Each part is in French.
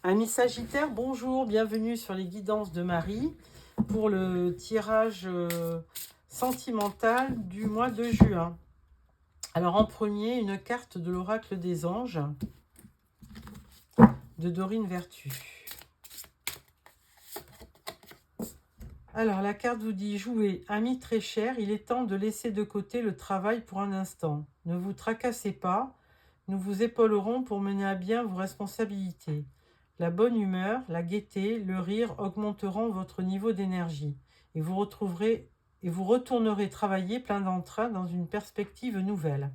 Amis Sagittaire, bonjour, bienvenue sur les guidances de Marie pour le tirage sentimental du mois de juin. Alors en premier, une carte de l'oracle des anges de Dorine Vertu. Alors la carte vous dit: jouez, amis très chers, il est temps de laisser de côté le travail pour un instant. Ne vous tracassez pas, nous vous épaulerons pour mener à bien vos responsabilités. La bonne humeur, la gaieté, le rire augmenteront votre niveau d'énergie et vous retournerez travailler plein d'entrain dans une perspective nouvelle.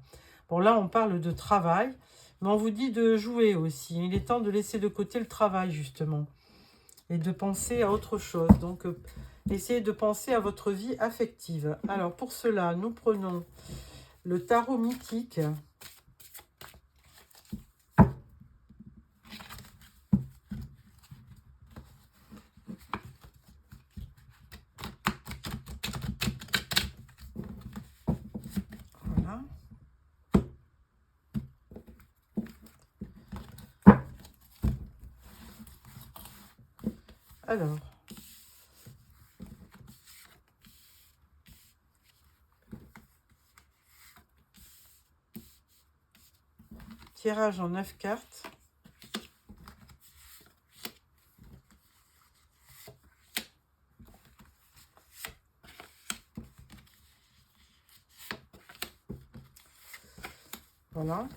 Bon, là, on parle de travail, mais on vous dit de jouer aussi. Il est temps de laisser de côté le travail, justement, et de penser à autre chose. Donc, essayez de penser à votre vie affective. Alors, pour cela, nous prenons le tarot mythique. Voilà. Alors, tirage en 9 cartes. Voilà.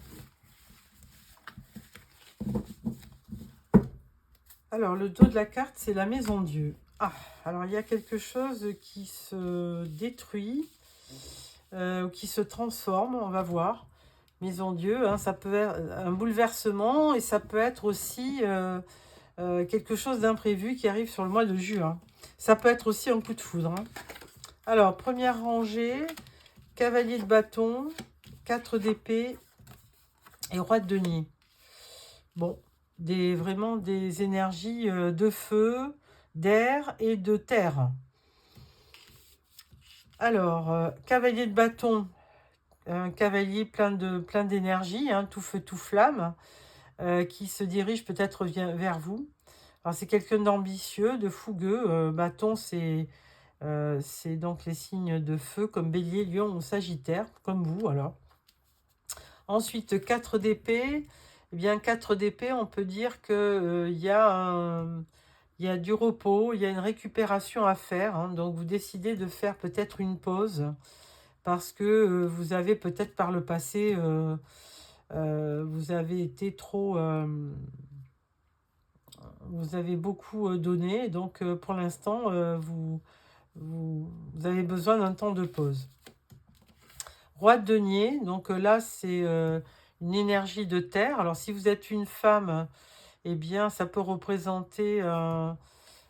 Alors, le dos de la carte, c'est la maison Dieu. Ah, alors il y a quelque chose qui se détruit, qui se transforme, on va voir. Maison Dieu, hein, ça peut être un bouleversement et ça peut être aussi quelque chose d'imprévu qui arrive sur le mois de juin. Ça peut être aussi un coup de foudre. Hein. Alors, première rangée, cavalier de bâton, 4 d'épée et roi de denier. Bon, vraiment des énergies de feu, d'air et de terre. Alors, cavalier de bâton, un cavalier plein d'énergie, hein, tout feu, tout flamme, qui se dirige peut-être vers vous. Alors, c'est quelqu'un d'ambitieux, de fougueux. Bâton, c'est donc les signes de feu, comme Bélier, Lion ou Sagittaire, comme vous, alors. Ensuite, 4 d'épée. Eh bien, 4 d'épée, on peut dire qu'il y a du repos, il y a une récupération à faire. Hein, donc, vous décidez de faire peut-être une pause parce que vous avez peut-être par le passé, vous avez été trop... vous avez beaucoup donné. Donc, pour l'instant, vous avez besoin d'un temps de pause. Roi de denier, donc là, c'est une énergie de terre. Alors, si vous êtes une femme, eh bien, ça peut représenter un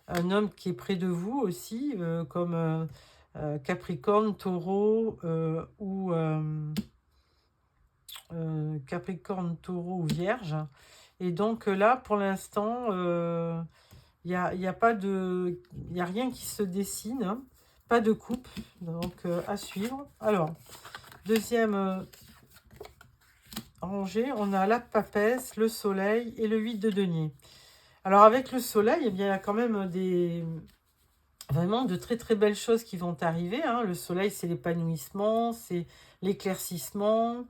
homme qui est près de vous aussi, comme Capricorne, Taureau ou Capricorne, Taureau ou Vierge. Et donc là, pour l'instant, il y a pas de, il y a rien qui se dessine, hein, pas de coupe, donc à suivre. Alors, deuxième rangée, on a la papesse, le soleil et le 8 de denier. Alors avec le soleil, eh bien, il y a quand même vraiment de très très belles choses qui vont arriver. Hein. Le soleil, c'est l'épanouissement, c'est l'éclaircissement,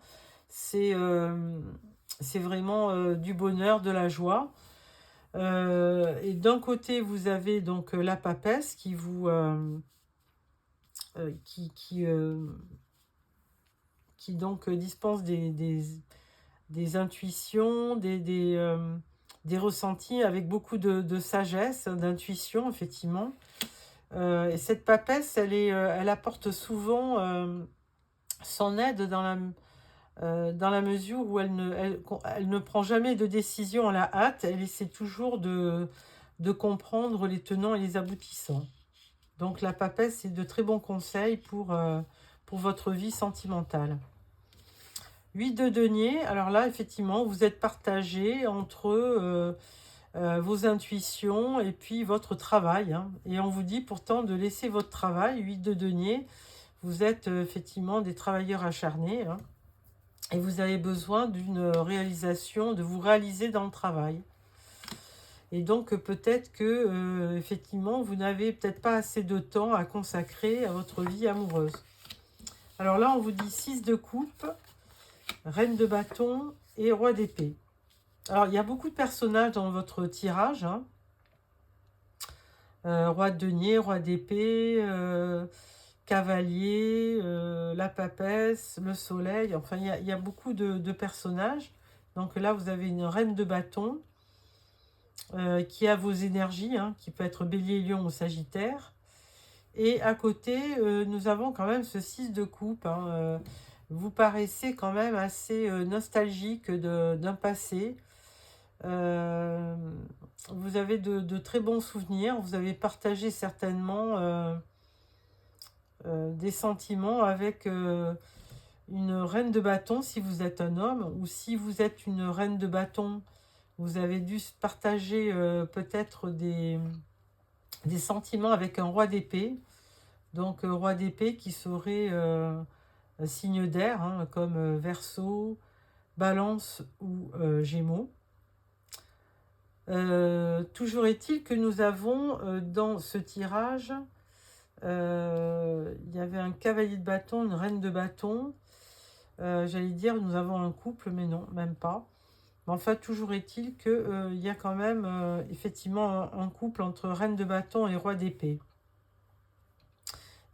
c'est vraiment du bonheur, de la joie. Et d'un côté, vous avez donc la papesse qui vous qui donc dispense des intuitions, des ressentis avec beaucoup de sagesse, d'intuition, effectivement. Et cette papesse, elle apporte souvent son aide dans la mesure où elle ne prend jamais de décision à la hâte. Elle essaie toujours de comprendre les tenants et les aboutissants. Donc la papesse, c'est de très bons conseils pour votre vie sentimentale. 8 de denier, alors là, effectivement, vous êtes partagé entre vos intuitions et puis votre travail. Hein. Et on vous dit pourtant de laisser votre travail. 8 de denier, vous êtes effectivement des travailleurs acharnés. Hein, et vous avez besoin d'une réalisation, de vous réaliser dans le travail. Et donc, peut-être que, effectivement, vous n'avez peut-être pas assez de temps à consacrer à votre vie amoureuse. Alors là, on vous dit 6 de coupe, reine de bâton et roi d'épée. Alors, il y a beaucoup de personnages dans votre tirage. Hein. Roi de denier, roi d'épée, cavalier, la papesse, le soleil. Enfin, il y a beaucoup de personnages. Donc là, vous avez une reine de bâton qui a vos énergies, hein, qui peut être bélier, lion ou sagittaire. Et à côté, nous avons quand même ce 6 de coupe. Hein, vous paraissez quand même assez nostalgique d'un passé. Vous avez de très bons souvenirs. Vous avez partagé certainement des sentiments avec une reine de bâton si vous êtes un homme. Ou si vous êtes une reine de bâton, vous avez dû partager peut-être des sentiments avec un roi d'épée. Donc, roi d'épée qui serait un signe d'air, hein, comme Verseau, Balance ou Gémeaux. Toujours est-il que nous avons dans ce tirage, il y avait un cavalier de bâton, une reine de bâton. J'allais dire, nous avons un couple, mais non, même pas. Mais enfin, toujours est-il qu'il y a quand même effectivement un couple entre reine de bâton et roi d'épée.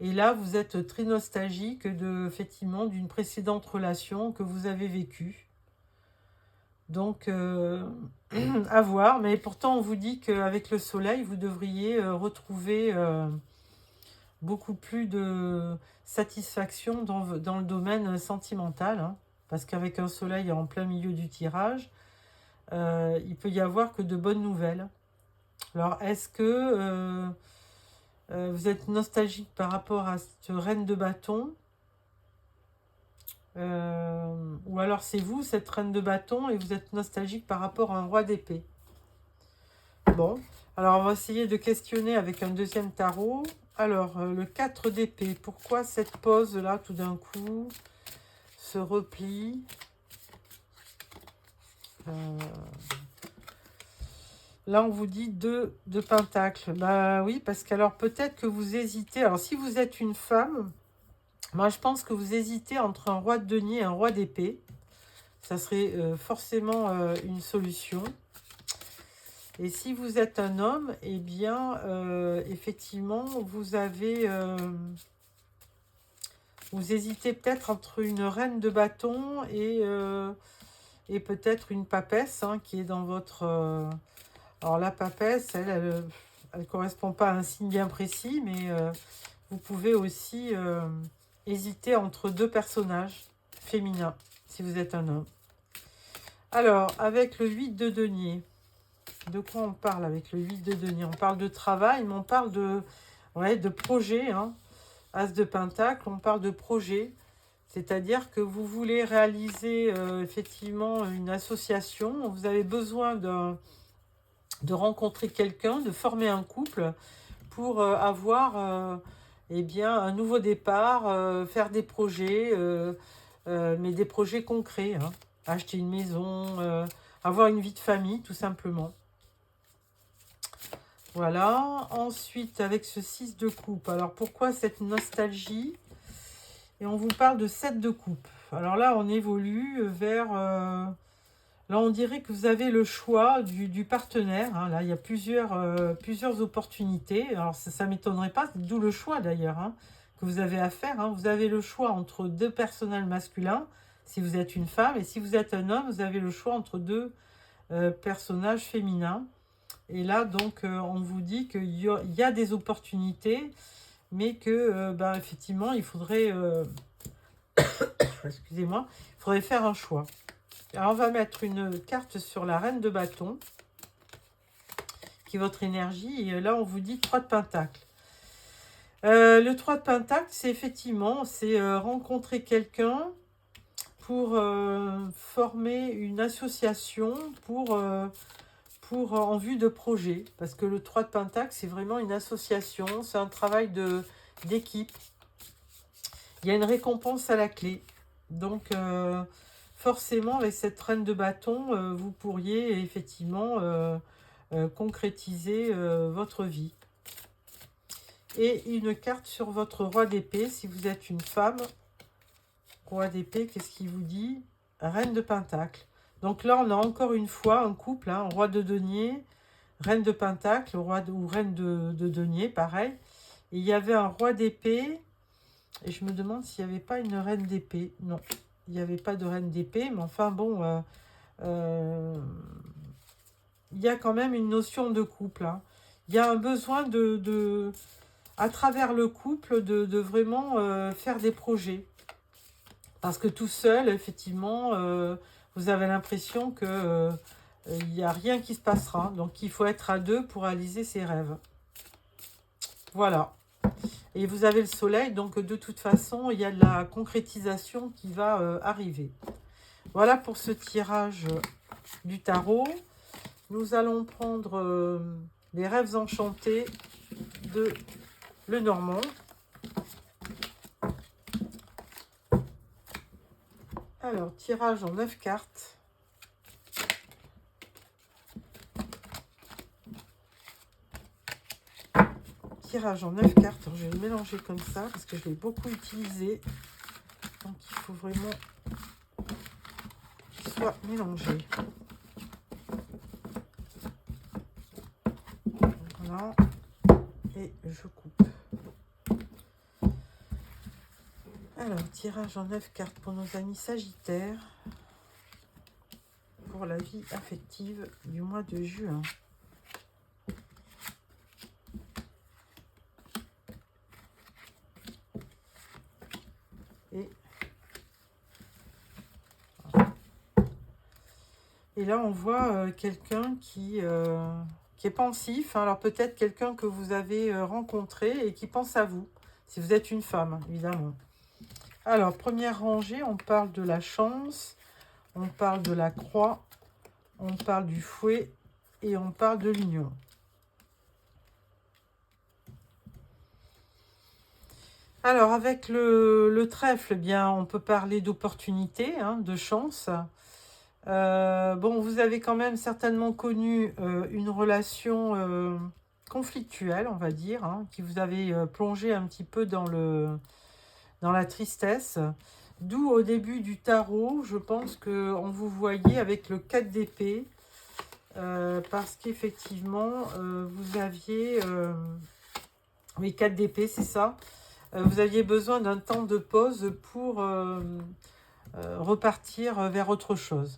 Et là, vous êtes très nostalgique effectivement d'une précédente relation que vous avez vécue. Donc, à voir. Mais pourtant, on vous dit qu'avec le soleil, vous devriez retrouver beaucoup plus de satisfaction dans le domaine sentimental. Hein, parce qu'avec un soleil en plein milieu du tirage, il peut y avoir que de bonnes nouvelles. Alors, est-ce que vous êtes nostalgique par rapport à cette reine de bâton ou alors c'est vous, cette reine de bâton, et vous êtes nostalgique par rapport à un roi d'épée. Bon, alors on va essayer de questionner avec un deuxième tarot. Alors, le 4 d'épée, pourquoi cette pause-là, tout d'un coup, ce repli Là, on vous dit 2 de pentacle. Bah oui, parce qu'alors peut-être que vous hésitez. Alors, si vous êtes une femme, moi, je pense que vous hésitez entre un roi de denier et un roi d'épée. Ça serait forcément une solution. Et si vous êtes un homme, eh bien, effectivement, vous avez... vous hésitez peut-être entre une reine de bâton et peut-être une papesse hein, qui est dans votre... alors, la papesse, elle ne correspond pas à un signe bien précis, mais vous pouvez aussi hésiter entre 2 personnages féminins, si vous êtes un homme. Alors, avec le 8 de denier, de quoi on parle avec le 8 de denier? On parle de travail, mais on parle de projet. Hein. As de pentacle, on parle de projet. C'est-à-dire que vous voulez réaliser effectivement une association. Vous avez besoin de rencontrer quelqu'un, de former un couple pour avoir eh bien, un nouveau départ, faire des projets, mais des projets concrets. Hein. Acheter une maison, avoir une vie de famille, tout simplement. Voilà. Ensuite, avec ce 6 de coupe. Alors, pourquoi cette nostalgie? Et on vous parle de 7 de coupe. Alors là, on évolue vers... là, on dirait que vous avez le choix du partenaire. Hein. Là, il y a plusieurs opportunités. Alors, ça ne m'étonnerait pas, d'où le choix d'ailleurs hein, que vous avez à faire. Hein. Vous avez le choix entre 2 personnages masculins, si vous êtes une femme. Et si vous êtes un homme, vous avez le choix entre 2 personnages féminins. Et là, donc, on vous dit qu'il y a des opportunités, mais que, effectivement, il faudrait... excusez-moi, il faudrait faire un choix. Alors, on va mettre une carte sur la reine de bâton, qui est votre énergie. Et là, on vous dit 3 de pentacle. Le 3 de pentacle, c'est effectivement, c'est rencontrer quelqu'un pour former une association pour en vue de projet. Parce que le 3 de pentacle, c'est vraiment une association, c'est un travail d'équipe. Il y a une récompense à la clé. Donc, forcément, avec cette reine de bâton, vous pourriez effectivement concrétiser votre vie. Et une carte sur votre roi d'épée, si vous êtes une femme. Roi d'épée, qu'est-ce qu'il vous dit? Reine de Pentacle. Donc là, on a encore une fois un couple, hein, roi de denier, reine de Pentacle, ou reine de denier, pareil. Et il y avait un roi d'épée, et je me demande s'il n'y avait pas une reine d'épée. Non, il n'y avait pas de reine d'épée, mais enfin bon, il y a quand même une notion de couple. Hein. Il y a un besoin à travers le couple, de vraiment faire des projets. Parce que tout seul, effectivement, vous avez l'impression que il n'y a rien qui se passera. Donc, il faut être à deux pour réaliser ses rêves. Voilà. Et vous avez le soleil, donc de toute façon, il y a de la concrétisation qui va arriver. Voilà pour ce tirage du tarot. Nous allons prendre les rêves enchantés de Lenormand. Alors, tirage en 9 cartes. Tirage en 9 cartes. Alors, je vais le mélanger comme ça parce que je l'ai beaucoup utilisé. Donc, il faut vraiment qu'il soit mélangé. Voilà. Et je coupe. Alors, tirage en 9 cartes pour nos amis Sagittaires. Pour la vie affective du mois de juin. Et là, on voit quelqu'un qui est pensif. Hein. Alors, peut-être quelqu'un que vous avez rencontré et qui pense à vous. Si vous êtes une femme, évidemment. Alors, première rangée, on parle de la chance. On parle de la croix. On parle du fouet. Et on parle de l'union. Alors, avec le trèfle, eh bien, on peut parler d'opportunité, hein, de chance. Bon, vous avez quand même certainement connu une relation conflictuelle, on va dire, hein, qui vous avait plongé un petit peu dans la tristesse. D'où au début du tarot, je pense qu'on vous voyait avec le 4 d'épée, parce qu'effectivement, vous aviez... oui, 4 d'épée, c'est ça. Vous aviez besoin d'un temps de pause pour repartir vers autre chose.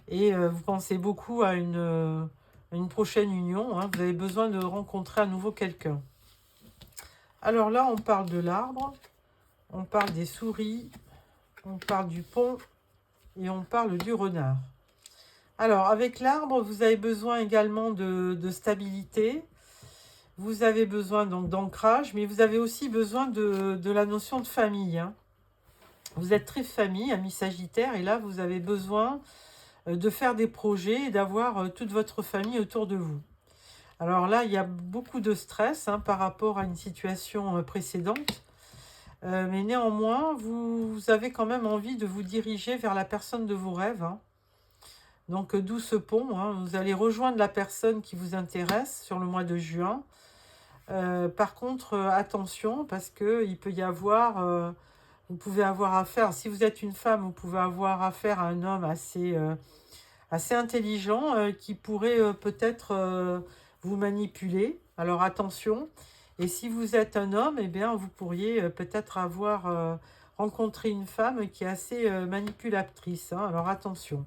Et vous pensez beaucoup à une prochaine union. Hein. Vous avez besoin de rencontrer à nouveau quelqu'un. Alors là, on parle de l'arbre. On parle des souris. On parle du pont. Et on parle du renard. Alors, avec l'arbre, vous avez besoin également de stabilité. Vous avez besoin donc d'ancrage. Mais vous avez aussi besoin de la notion de famille. Hein. Vous êtes très famille, ami Sagittaire. Et là, vous avez besoin de faire des projets et d'avoir toute votre famille autour de vous. Alors là, il y a beaucoup de stress hein, par rapport à une situation précédente. Mais néanmoins, vous avez quand même envie de vous diriger vers la personne de vos rêves. Hein. Donc, d'où ce pont. Hein. Vous allez rejoindre la personne qui vous intéresse sur le mois de juin. Par contre, attention, parce qu'il peut y avoir... vous pouvez avoir affaire... Si vous êtes une femme, vous pouvez avoir affaire à un homme assez intelligent qui pourrait peut-être vous manipuler. Alors attention. Et si vous êtes un homme, eh bien, vous pourriez peut-être avoir rencontré une femme qui est assez manipulatrice. Hein. Alors attention.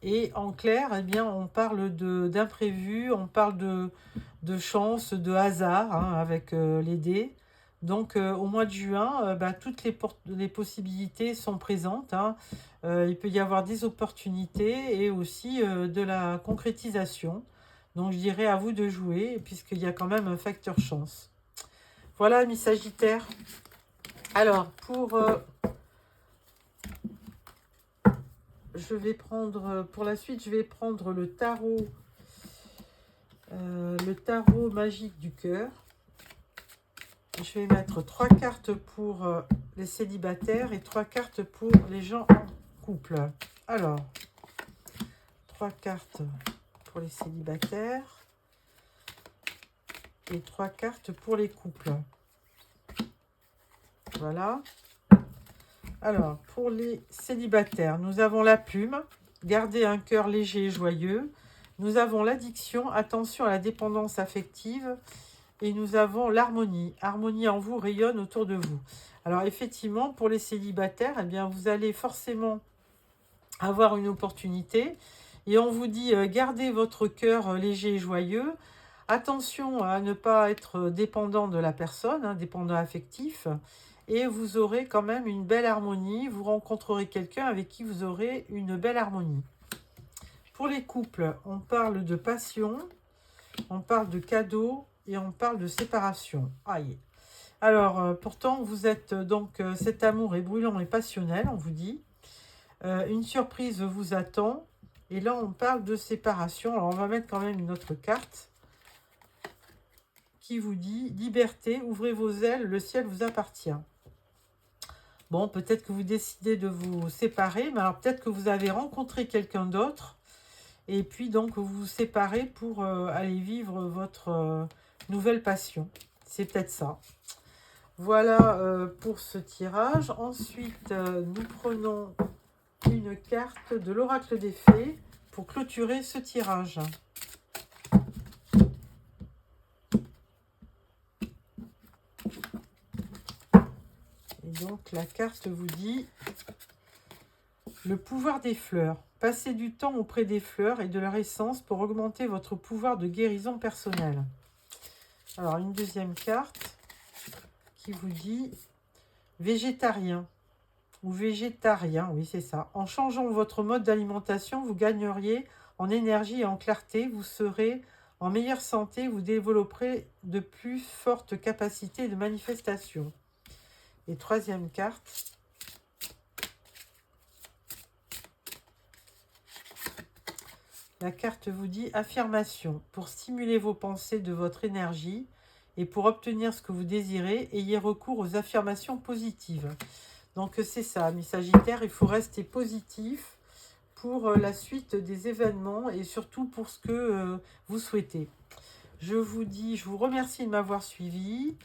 Et en clair, eh bien, on parle d'imprévu, on parle de chance, de hasard hein, avec les dés. Donc, au mois de juin, toutes les possibilités sont présentes. Hein. Il peut y avoir des opportunités et aussi de la concrétisation. Donc, je dirais à vous de jouer, puisqu'il y a quand même un facteur chance. Voilà, mes Sagittaires. Alors, pour la suite, je vais prendre le tarot magique du cœur. Je vais mettre 3 cartes pour les célibataires et 3 cartes pour les gens en couple. Alors, 3 cartes pour les célibataires. Et 3 cartes pour les couples. Voilà. Alors, pour les célibataires, nous avons la plume. Gardez un cœur léger et joyeux. Nous avons l'addiction. Attention à la dépendance affective. Et nous avons l'harmonie. Harmonie en vous rayonne autour de vous. Alors, effectivement, pour les célibataires, eh bien, vous allez forcément avoir une opportunité. Et on vous dit, gardez votre cœur léger et joyeux. Attention à ne pas être dépendant de la personne, hein, dépendant affectif. Et vous aurez quand même une belle harmonie. Vous rencontrerez quelqu'un avec qui vous aurez une belle harmonie. Pour les couples, on parle de passion, on parle de cadeaux et on parle de séparation. Aïe. Alors, pourtant, vous êtes donc, cet amour est brûlant et passionnel, on vous dit. Une surprise vous attend. Et là, on parle de séparation. Alors, on va mettre quand même une autre carte qui vous dit « Liberté, ouvrez vos ailes, le ciel vous appartient ». Bon, peut-être que vous décidez de vous séparer, mais alors peut-être que vous avez rencontré quelqu'un d'autre, et puis donc vous vous séparez pour aller vivre votre nouvelle passion. C'est peut-être ça. Voilà pour ce tirage. Ensuite, nous prenons une carte de l'oracle des fées pour clôturer ce tirage. Et donc la carte vous dit le pouvoir des fleurs. Passez du temps auprès des fleurs et de leur essence pour augmenter votre pouvoir de guérison personnelle. Alors une deuxième carte qui vous dit végétarien ou végétarien, oui c'est ça. En changeant votre mode d'alimentation, vous gagneriez en énergie et en clarté, vous serez en meilleure santé, vous développerez de plus fortes capacités de manifestation. Et troisième carte. La carte vous dit affirmation. Pour stimuler vos pensées de votre énergie et pour obtenir ce que vous désirez, ayez recours aux affirmations positives. Donc c'est ça, mes Sagittaires, il faut rester positif pour la suite des événements et surtout pour ce que vous souhaitez. Je vous remercie de m'avoir suivi.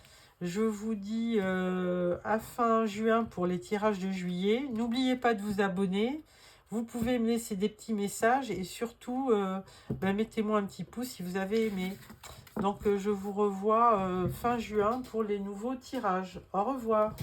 Je vous dis à fin juin pour les tirages de juillet. N'oubliez pas de vous abonner. Vous pouvez me laisser des petits messages et surtout, mettez-moi un petit pouce si vous avez aimé. Donc, je vous revois fin juin pour les nouveaux tirages. Au revoir.